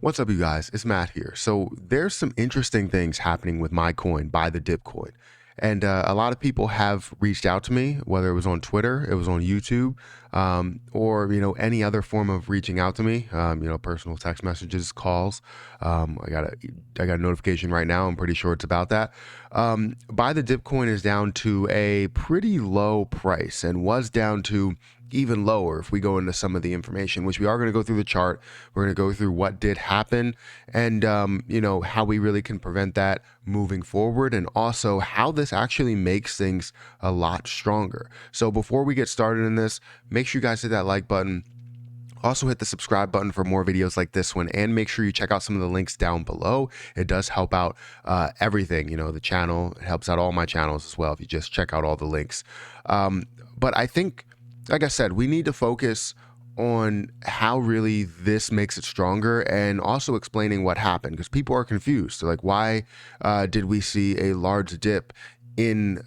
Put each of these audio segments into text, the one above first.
What's up, you guys? It's Matt here. So there's some interesting things happening with my coin, Buy the Dip coin. And a lot of people have reached out to me, whether it was on Twitter, it was on YouTube, or any other form of reaching out to me. Personal text messages, calls. I got a notification right now. I'm pretty sure it's about that. Buy the Dip coin is down to a pretty low price and was down to even lower if we go into some of the information, which we are going to go through the chart. We're going to go through what did happen and, how we really can prevent that moving forward, and also how this actually makes things a lot stronger. So before we get started in this, make sure you guys hit that like button. Also hit the subscribe button for more videos like this one, and make sure you check out some of the links down below. It does help out everything, the channel. It helps out all my channels as well if you just check out all the links. But I think, like I said, we need to focus on how really this makes it stronger, and also explaining what happened, because people are confused. They're like, why did we see a large dip in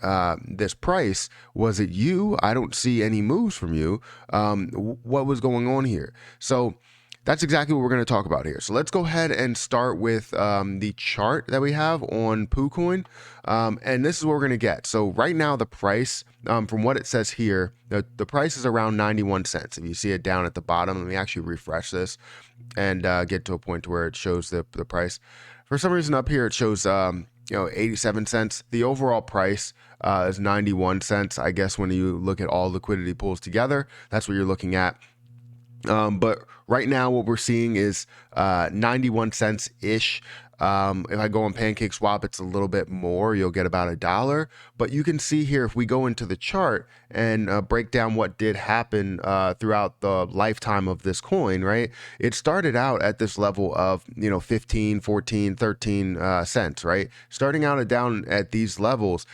this price? Was it you? I don't see any moves from you. What was going on here? So that's exactly what we're going to talk about here. So let's go ahead and start with the chart that we have on PooCoin. And this is what we're going to get. So right now, the price, from what it says here, the price is around 91 cents. If you see it down at the bottom, let me actually refresh this and get to a point where it shows the price. For some reason up here, it shows 87 cents. The overall price is 91 cents. I guess when you look at all liquidity pools together, that's what you're looking at. But right now what we're seeing is 91 cents ish. If I go on PancakeSwap, it's a little bit more. You'll get about $1. But you can see here, if we go into the chart and break down what did happen throughout the lifetime of this coin, right? It started out at this level of 15, 14, 13 cents, right? Starting out down at these levels,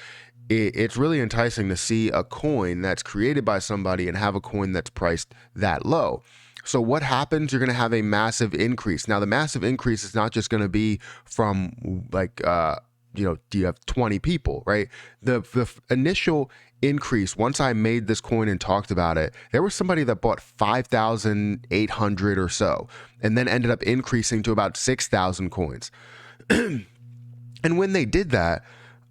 it's really enticing to see a coin that's created by somebody and have a coin that's priced that low. So what happens? You're going to have a massive increase. Now, the massive increase is not just going to be from do you have 20 people, right? The initial increase, once I made this coin and talked about it, there was somebody that bought 5,800 or so, and then ended up increasing to about 6,000 coins. And when they did that,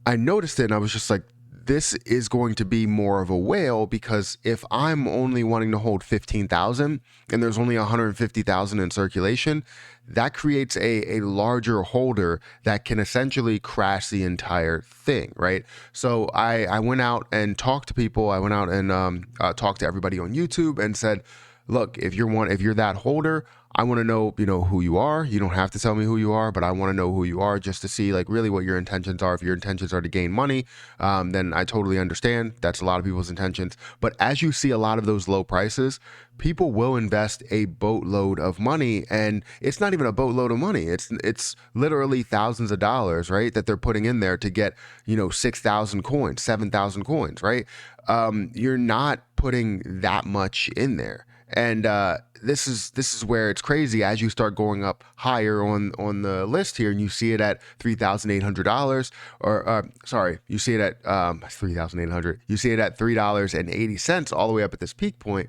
I noticed it and I was just like, this is going to be more of a whale, because if I'm only wanting to hold 15,000 and there's only 150,000 in circulation, that creates a larger holder that can essentially crash the entire thing, right? So I went out and talked to people. I went out and talked to everybody on YouTube and said, look, if you're that holder, I want to know, who you are. You don't have to tell me who you are, but I want to know who you are, just to see like really what your intentions are. If your intentions are to gain money, then I totally understand. That's a lot of people's intentions. But as you see a lot of those low prices, people will invest a boatload of money, and it's not even a boatload of money. It's literally thousands of dollars, right? That they're putting in there to get, 6,000 coins, 7,000 coins, right? You're not putting that much in there. And this is where it's crazy. As you start going up higher on the list here, and you see it at $3,800, or you see it at $3,800. You see it at $3.80 all the way up at this peak point.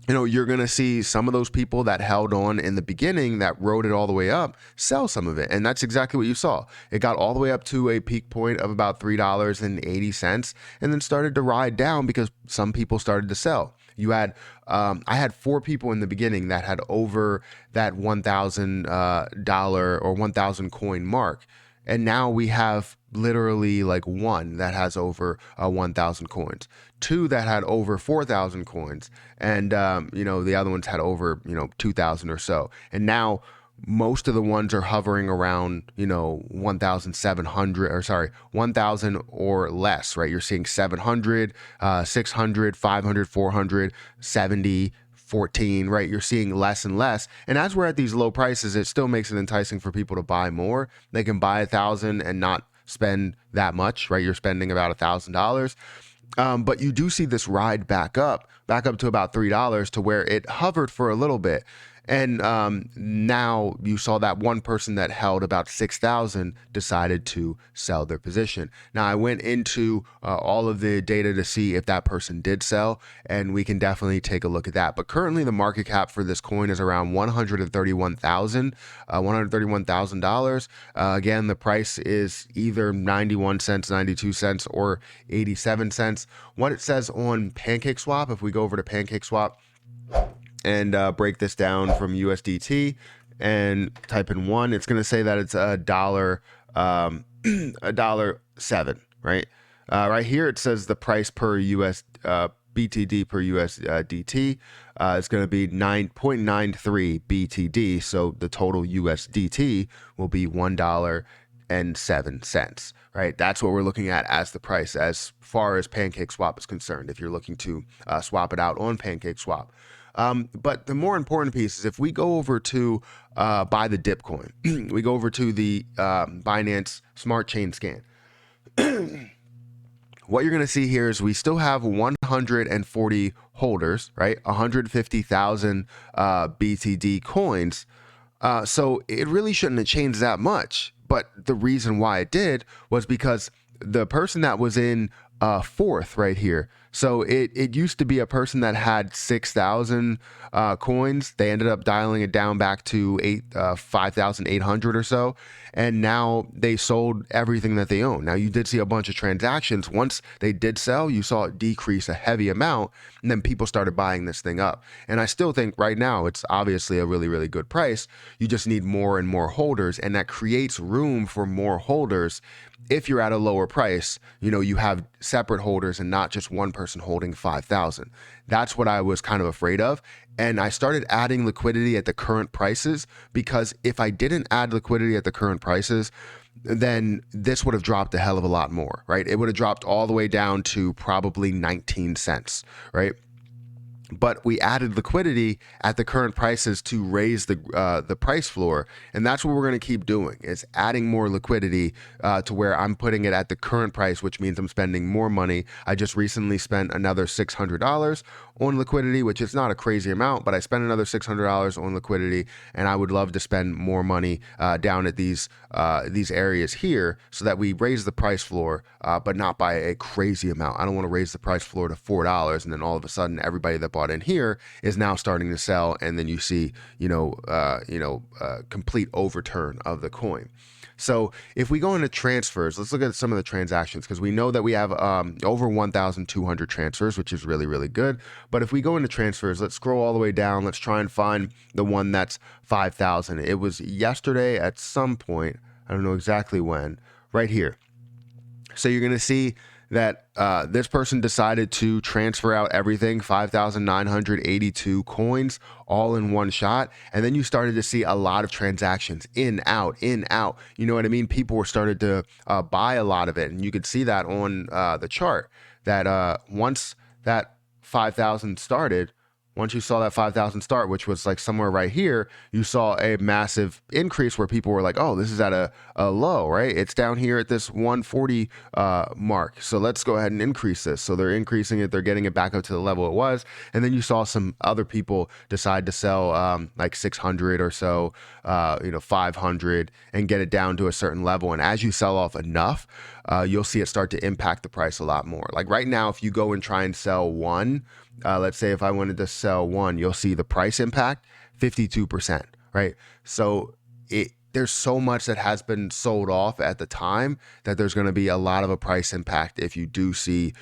You're going to see some of those people that held on in the beginning, that rode it all the way up, sell some of it. And that's exactly what you saw. It got all the way up to a peak point of about $3.80, and then started to ride down because some people started to sell. You had, I had 4 people in the beginning that had over that $1,000 or 1,000 coin mark. And now we have literally like 1 that has over 1,000 coins, 2 that had over 4,000 coins, and the other ones had over 2,000 or so. And now most of the ones are hovering around 1,700, or 1,000 or less, right? You're seeing 700, 600, 500, 400, 70. 14, right? You're seeing less and less. And as we're at these low prices, it still makes it enticing for people to buy more. They can buy 1,000 and not spend that much, right? You're spending about $1,000. But you do see this ride back up to about $3, to where it hovered for a little bit. And now you saw that one person that held about 6,000 decided to sell their position. Now I went into all of the data to see if that person did sell, and we can definitely take a look at that. But currently the market cap for this coin is around $131,000. Again, the price is either 91 cents, 92 cents, or 87 cents. What it says on PancakeSwap, if we go over to PancakeSwap and break this down from USDT and type in one, it's going to say that it's a dollar, $1.07, right? Right here, it says the price per US BTD per USDT is going to be 9.93 BTD. So the total USDT will be $1.07, right? That's what we're looking at as the price as far as PancakeSwap is concerned, if you're looking to swap it out on PancakeSwap. But the more important piece is if we go over to buy the dip coin, we go over to the Binance Smart Chain Scan. What you're going to see here is we still have 140 holders, right? 150,000 BTD coins. So it really shouldn't have changed that much. But the reason why it did was because the person that was in fourth right here. So it used to be a person that had 6,000 coins. They ended up dialing it down back to 5,800 or so. And now they sold everything that they own. Now you did see a bunch of transactions. Once they did sell, you saw it decrease a heavy amount, and then people started buying this thing up. And I still think right now it's obviously a really, really good price. You just need more and more holders, and that creates room for more holders. If you're at a lower price, you know, you have separate holders and not just one person holding 5,000. That's what I was kind of afraid of. And I started adding liquidity at the current prices, because if I didn't add liquidity at the current prices, then this would have dropped a hell of a lot more, right? It would have dropped all the way down to probably 19 cents, right? But we added liquidity at the current prices to raise the price floor, and that's what we're going to keep doing, is adding more liquidity to where I'm putting it at the current price, which means I'm spending more money. I just recently spent another $600 on liquidity, which is not a crazy amount, but I spent another $600 on liquidity, and I would love to spend more money down at these areas here so that we raise the price floor, but not by a crazy amount. I don't want to raise the price floor to $4 and then all of a sudden everybody that bought in here is now starting to sell, and then you see complete overturn of the coin. So if we go into transfers, let's look at some of the transactions, because we know that we have over 1,200 transfers, which is really, really good. But if we go into transfers, let's scroll all the way down. Let's try and find the one that's 5,000. It was yesterday at some point. I don't know exactly when. Right here. So you're going to see that this person decided to transfer out everything, 5,982 coins, all in one shot. And then you started to see a lot of transactions, in, out, in, out. You know what I mean? People were started to buy a lot of it. And you could see that on the chart, that once that 5,000 started, once you saw that 5,000 start, which was like somewhere right here, you saw a massive increase where people were like, oh, this is at a low, right? It's down here at this 140 mark. So let's go ahead and increase this. So they're increasing it. They're getting it back up to the level it was. And then you saw some other people decide to sell like 600 or so, 500, and get it down to a certain level. And as you sell off enough, you'll see it start to impact the price a lot more. Like right now, if you go and try and sell one, let's say if I wanted to sell one, you'll see the price impact 52%, right? So there's so much that has been sold off at the time that there's going to be a lot of a price impact if you do see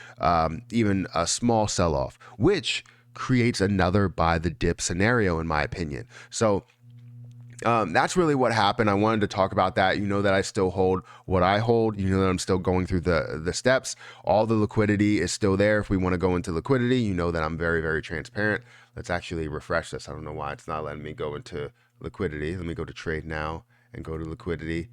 even a small sell-off, which creates another buy the dip scenario, in my opinion. So that's really what happened. I wanted to talk about that. You know that I still hold what I hold. You know that I'm still going through the steps. All the liquidity is still there. If we want to go into liquidity, you know that I'm very, very transparent. Let's actually refresh this. I don't know why it's not letting me go into liquidity. Let me go to trade now and go to liquidity.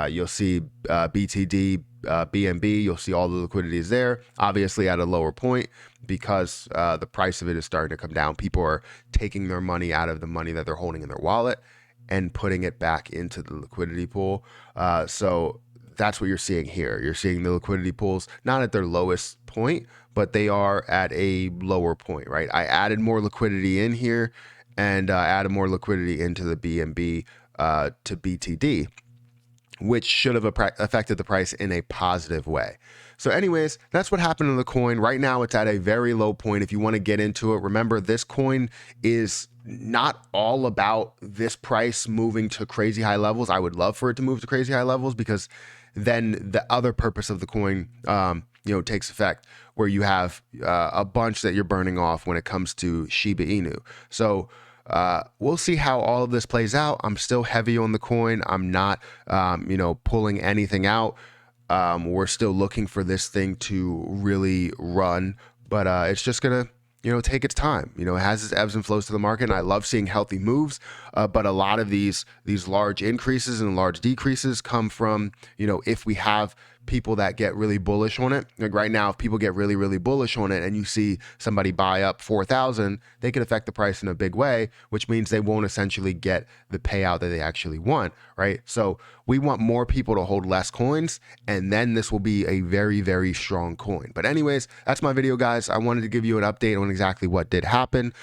You'll see BTD, BNB. You'll see all the liquidity is there, obviously at a lower point, because the price of it is starting to come down. People are taking their money out of the money that they're holding in their wallet and putting it back into the liquidity pool. So that's what you're seeing here. You're seeing the liquidity pools not at their lowest point, but they are at a lower point, right? I added more liquidity in here, and added more liquidity into the BNB to BTD, which should have affected the price in a positive way. So anyways, that's what happened to the coin. Right now, it's at a very low point. If you want to get into it, remember, this coin is not all about this price moving to crazy high levels. I would love for it to move to crazy high levels, because then the other purpose of the coin, takes effect, where you have a bunch that you're burning off when it comes to Shiba Inu. So we'll see how all of this plays out. I'm still heavy on the coin. I'm not, pulling anything out. We're still looking for this thing to really run, but it's just gonna, take its time. It has its ebbs and flows to the market, and I love seeing healthy moves. But a lot of these large increases and large decreases come from, if we have people that get really bullish on it. Like right now, if people get really, really bullish on it and you see somebody buy up 4,000, they could affect the price in a big way, which means they won't essentially get the payout that they actually want, right? So we want more people to hold less coins, and then this will be a very, very strong coin. But anyways, that's my video, guys. I wanted to give you an update on exactly what did happen,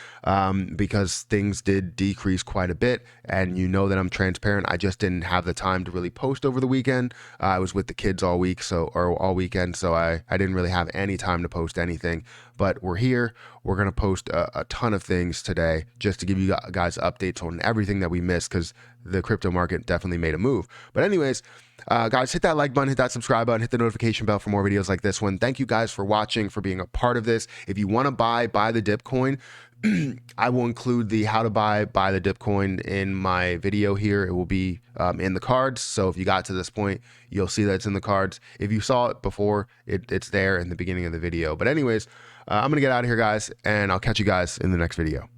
because things did decrease quite a bit, and that I'm transparent. I just didn't have the time to really post over the weekend. I was with the kids all weekend, so I didn't really have any time to post anything. But we're here. We're going to post a ton of things today just to give you guys updates on everything that we missed, because the crypto market definitely made a move. But anyways, guys, hit that like button, hit that subscribe button, hit the notification bell for more videos like this one. Thank you guys for watching, for being a part of this. If you want to buy the dip coin, I will include the how to buy the dip coin in my video here. It will be in the cards. So if you got to this point, you'll see that it's in the cards. If you saw it before, it's there in the beginning of the video. But anyways, I'm going to get out of here, guys, and I'll catch you guys in the next video.